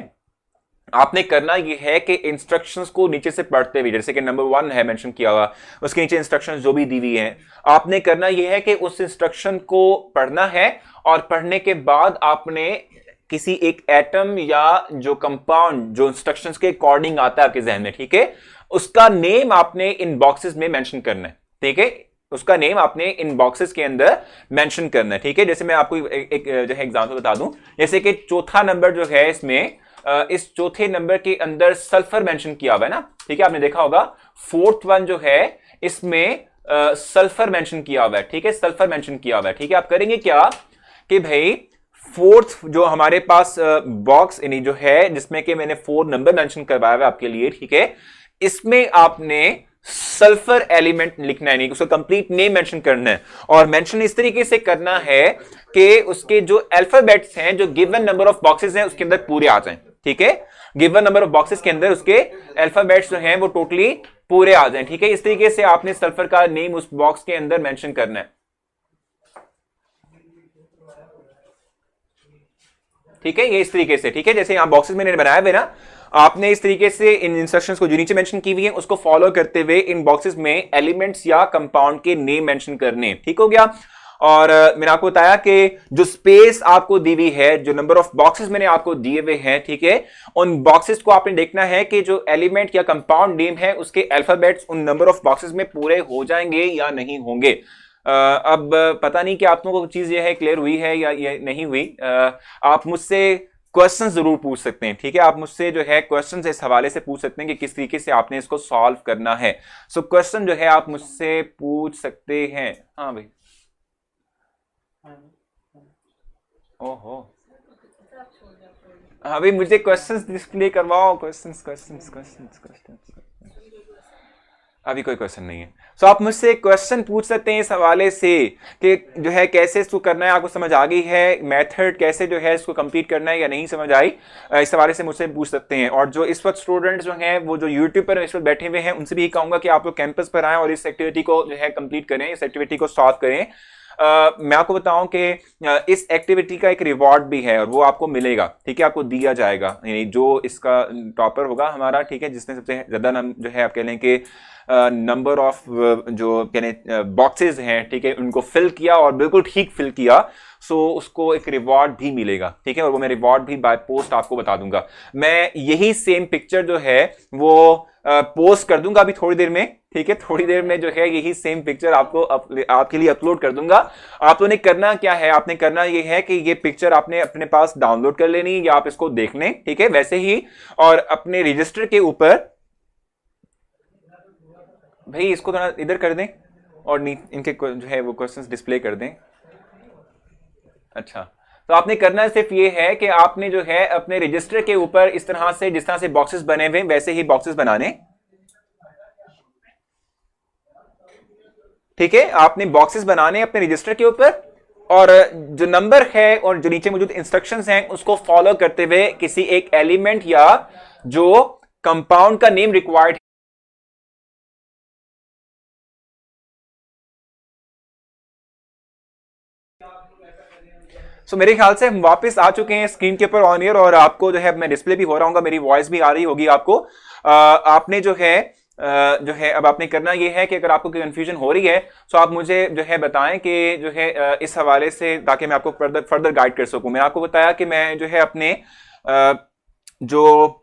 आपने करना यह है कि इंस्ट्रक्शंस को नीचे से पढ़ते हुए, जैसे कि नंबर 1 है मेंशन किया हुआ, उसके नीचे इंस्ट्रक्शंस जो भी दी हुई हैं, आपने करना यह है कि उस इंस्ट्रक्शन को पढ़ना है, और पढ़ने के बाद आपने किसी एक एटम या जो कंपाउंड जो इंस्ट्रक्शंस के अकॉर्डिंग आता है आपके जहन में, ठीक है, उसका नेम आपने इन बॉक्सेस में मेंशन करना है। ठीक है, उसका नेम आपने इन बॉक्सेस के अंदर मेंशन करना है। ठीक है, जैसे मैं आपको एक जो है एग्जांपल बता दूं, जैसे कि चौथा नंबर जो है इसमें, इस चौथे नंबर के अंदर सल्फर मेंशन किया हुआ है ना। ठीक है, आपने देखा होगा 4th वन जो है इसमें सल्फर मेंशन किया हुआ है। ठीक है, सल्फर मेंशन किया हुआ है। ठीक है, आप करेंगे क्या कि भाई 4th जो हमारे पास बॉक्स यानी जो है जिसमें कि मैंने 4 नंबर मेंशन करवाया हुआ आपके लिए, ठीक है, इसमें आपने सल्फर एलिमेंट लिखना है, नहीं उसका कंप्लीट नेम मेंशन करना है, और मेंशन इस तरीके से करना है कि उसके जो अल्फाबेट्स हैं जो गिवन नंबर ऑफ बॉक्सेस हैं उसके अंदर पूरे आ जाएं। ठीक है, गिवन नंबर ऑफ बॉक्सेस के अंदर उसके अल्फाबेट्स जो हैं वो टोटली पूरे आ जाएं। ठीक है, इस तरीके से आपने सल्फर का नेम उस बॉक्स के अंदर मेंशन करना है। ठीक है, ये इस तरीके से। ठीक है, जैसे यहां बॉक्सेस मैंने बनाया हुए ना, आपने इस तरीके से इन इंस्ट्रक्शंस को जो नीचे मेंशन की हुई है उसको फॉलो करते हुए इन बॉक्सेस में एलिमेंट्स या कंपाउंड के नेम मेंशन करने। ठीक हो गया, और मैंने आपको बताया कि जो स्पेस आपको दी हुई है, जो नंबर ऑफ बॉक्सेस मैंने आपको दिए हुए हैं, ठीक है, उन बॉक्सेस को आपने देखना है कि जो एलिमेंट या कंपाउंड नेम है उसके अल्फाबेट्स उन नंबर ऑफ बॉक्सेस में पूरे हो जाएंगे या नहीं होंगे। अब पता नहीं कि आप लोगों को चीज ये है क्लियर हुई है या ये नहीं हुई। आप मुझसे क्वेश्चन जरूर पूछ सकते हैं। ठीक है, आप मुझसे जो है क्वेश्चन इस हवाले से पूछ सकते हैं कि किस तरीके से आपने इसको सॉल्व करना है। सो क्वेश्चन जो है आप मुझसे पूछ सकते हैं। हाँ भाई, ओहो, हाँ भाई, मुझे क्वेश्चंस डिस्प्ले करवाओ, क्वेश्चंस क्वेश्चंस क्वेश्चंस क्वेश्चंस। अभी कोई क्वेश्चन नहीं है। सो आप मुझसे क्वेश्चन पूछ सकते हैं इस हवाले से कि जो है कैसे इसको करना है, आपको समझ आ गई है, मेथड कैसे जो है इसको कंप्लीट करना है या नहीं समझ आई, इस हवाले से मुझसे पूछ सकते हैं। और जो इस वक्त स्टूडेंट्स जो हैं वो जो यूट्यूब पर इस वक्त बैठे हुए हैं उनसे भी कहूंगा कि आप लोग कैंपस पर आएँ और इस एक्टिविटी को जो है कंप्लीट करें, इस एक्टिविटी को सॉल्व करें। मैं आपको बताऊं कि इस एक्टिविटी का एक रिवॉर्ड भी है और वो आपको मिलेगा। ठीक है, आपको दिया जाएगा, यानी जो इसका टॉपर होगा हमारा, ठीक है, जिसने सबसे ज्यादा नाम जो है आप कह लें कि नंबर ऑफ जो कहने बॉक्सेस हैं, ठीक है, उनको फिल किया और बिल्कुल ठीक फिल किया, सो उसको एक रिवॉर्ड भी मिलेगा, ठीक है, और वो मैं रिवॉर्ड भी बाय पोस्ट आपको बता दूंगा। मैं यही सेम पिक्चर जो है वो पोस्ट कर दूंगा अभी थोड़ी देर में, ठीक है, थोड़ी देर में जो है यही सेम पिक्चर आपको आपके लिए अपलोड कर दूंगा। आप लोगों ने करना क्या है, आपने करना ये है कि ये पिक्चर आपने अपने पास डाउनलोड कर लेनी या आप इसको देख लें, ठीक है, वैसे ही, और अपने रजिस्टर के ऊपर, भाई इसको थोड़ा इधर कर दें और इनके जो है वो क्वेश्चंस डिस्प्ले कर दें। अच्छा, तो आपने करना सिर्फ ये है कि आपने जो है अपने रजिस्टर के ऊपर इस तरह से, जिस तरह से बॉक्सेस बने हुए वैसे ही बॉक्सेस बनाने, ठीक है, आपने बॉक्सेस बनाने अपने रजिस्टर के ऊपर, और जो नंबर है और जो नीचे मौजूद इंस्ट्रक्शंस हैं उसको फॉलो करते हुए किसी एक एलिमेंट या जो कंपाउंड का नेम रिक्वायर्ड। सो मेरे ख्याल से हम वापस आ चुके हैं स्क्रीन के ऊपर ऑन एयर, और आपको जो है मैं डिस्प्ले भी हो रहा हूँ, मेरी वॉइस भी आ रही होगी आपको। आपने जो है अब आपने करना ये है कि अगर आपको कोई कंफ्यूजन हो रही है तो आप मुझे जो है बताएं कि जो है इस हवाले से, ताकि मैं आपको फर्दर गाइड कर सकूं। मैंने आपको बताया कि मैं जो है अपने जो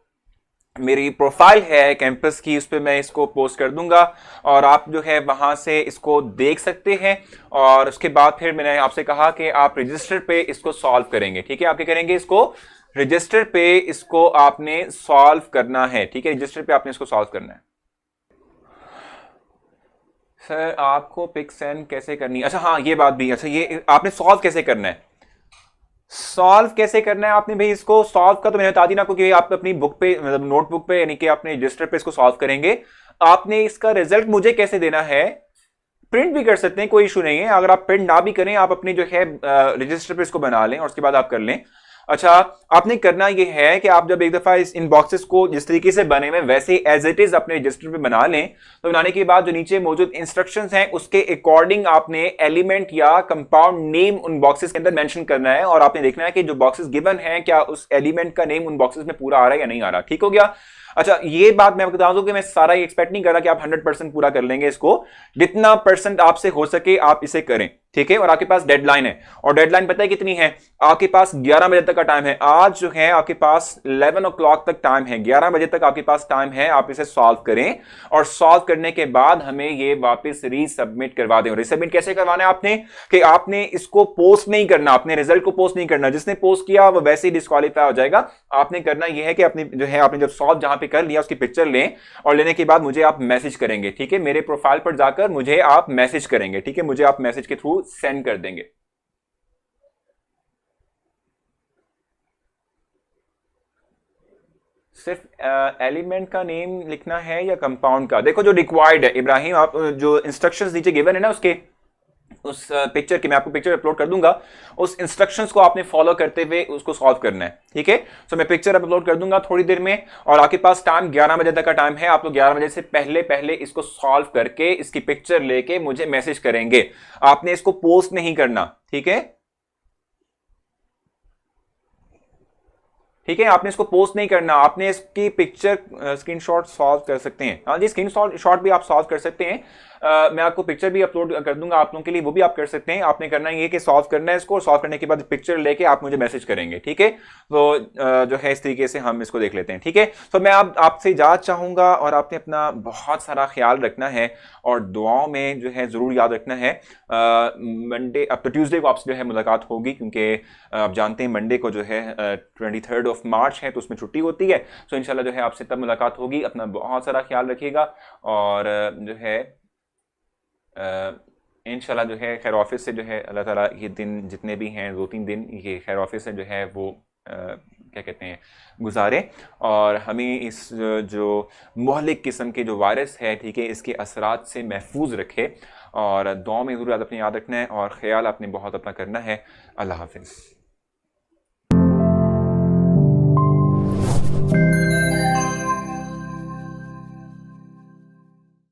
मेरी प्रोफाइल है कैंपस की, उस पर मैं इसको पोस्ट कर दूंगा और आप जो है वहां से इसको देख सकते हैं। और उसके बाद फिर मैंने आपसे कहा कि आप रजिस्टर पे इसको सॉल्व करेंगे, ठीक है, आप क्या करेंगे, इसको रजिस्टर पे इसको आपने सॉल्व करना है, ठीक है, रजिस्टर पे आपने इसको सॉल्व करना है। सर आपको पिक सेंड कैसे करनी है, अच्छा हाँ ये बात भी, अच्छा ये आपने सॉल्व कैसे करना है, सॉल्व कैसे करना है आपने, भाई इसको सॉल्व का तो मैंने बता दी ना आपको कि आप अपनी बुक पे, मतलब नोटबुक पे, यानी कि अपने रजिस्टर पे इसको सॉल्व करेंगे। आपने इसका रिजल्ट मुझे कैसे देना है, प्रिंट भी कर सकते हैं, कोई इशू नहीं है, अगर आप प्रिंट ना भी करें आप अपनी जो है रजिस्टर पे इसको बना लें और उसके बाद आप कर लें। अच्छा, आपने करना यह है कि आप जब एक दफा इस इन बॉक्सेस को जिस तरीके से बने हुए वैसे एज इट इज अपने रजिस्टर पे बना लें, तो बनाने के बाद जो नीचे मौजूद इंस्ट्रक्शंस हैं उसके अकॉर्डिंग आपने एलिमेंट या कंपाउंड नेम उन बॉक्सेस के अंदर मेंशन करना है, और आपने देखना है कि जो बॉक्सेस गिवन है क्या उस एलिमेंट का नेम उन बॉक्सेस में पूरा आ रहा है या नहीं आ रहा, ठीक हो गया। अच्छा, ये बात मैं बता दूं कि मैं सारा ये एक्सपेक्ट नहीं कर रहा कि आप 100% पूरा कर लेंगे इसको, जितना परसेंट आपसे हो सके आप इसे करें, ठीक है, और आपके पास डेडलाइन है, और डेडलाइन पता है कितनी है, आपके पास 11 बजे तक का टाइम है, आज जो है आपके पास 11 o'clock तक टाइम है, 11 बजे तक आपके पास टाइम है, आप इसे सॉल्व करें, और सॉल्व करने के बाद हमें ये वापस रीसबमिट करवा दें। रीसबमिट कैसे करवाना है आपने, कि आपने इसको पोस्ट नहीं करना, आपने रिजल्ट को पोस्ट नहीं करना, जिसने पोस्ट किया वो वैसे ही डिस्क्वालीफाई हो जाएगा। आपने करना यह है कि अपनी जो है आपने जब सॉल्व जहां पे कर लिया उसकी पिक्चर लें, और लेने के बाद मुझे आप मैसेज करेंगे, ठीक है, मेरे प्रोफाइल पर जाकर मुझे आप मैसेज करेंगे, ठीक है, मुझे आप मैसेज के थ्रू सेंड कर देंगे। सिर्फ एलिमेंट का नेम लिखना है या कंपाउंड का, देखो जो रिक्वायर्ड है इब्राहिम, आप जो इंस्ट्रक्शंस नीचे गिवन है ना उसके, उस पिक्चर की मैं आपको पिक्चर अपलोड कर दूंगा, उस इंस्ट्रक्शंस को आपने फॉलो करते हुए उसको सॉल्व करना है, ठीक है। सो मैं पिक्चर अपलोड कर दूंगा थोड़ी देर में, और आपके पास टाइम 11 बजे तक का टाइम है, आप लोग 11 बजे से पहले पहले इसको सॉल्व करके इसकी पिक्चर लेके मुझे मैसेज करेंगे। आपने इसको पोस्ट नहीं करना, ठीक है, ठीक है, आपने इसको पोस्ट नहीं करना, आपने इसकी पिक्चर स्क्रीनशॉट सॉल्व कर सकते हैं, हाँ जी, स्क्रीनशॉट भी आप सॉल्व कर सकते हैं। मैं आपको पिक्चर भी अपलोड कर दूंगा आप लोगों के लिए, वो भी आप कर सकते हैं। आपने करना ये कि सॉल्व करना है इसको, सॉल्व करने के बाद पिक्चर लेके आप मुझे मैसेज करेंगे, ठीक है। तो जो है इस तरीके से हम इसको देख लेते हैं, ठीक है। तो मैं आपसे इजाजत चाहूंगा, और आपने अपना बहुत सारा ख्याल रखना है, और दुआओं में जो है जरूर याद रखना है। मंडे, अब तो ट्यूसडे को आपसे जो है मुलाकात होगी, क्योंकि आप जानते हैं मंडे को जो है 23 मार्च है, तो उसमें छुट्टी होती है। तो इंशाल्लाह जो है आपसे तब मुलाकात होगी। अपना बहुत सारा ख्याल रखिएगा, और जो है इंशाल्लाह जो है खैर ऑफिस से जो है अल्लाह ताला ये दिन जितने भी हैं 2-3 दिन ये खैर ऑफिस से जो है वो क्या कहते हैं गुजारे, और हमें इस जो मुहलिक किस्म के जो वायरस है, ठीक है, इसके असरात से महफूज रखे, और दुआ में ज़रूर अपने याद रखना है, और ख्याल आपने बहुत अपना करना है। अल्लाह हाफिज़।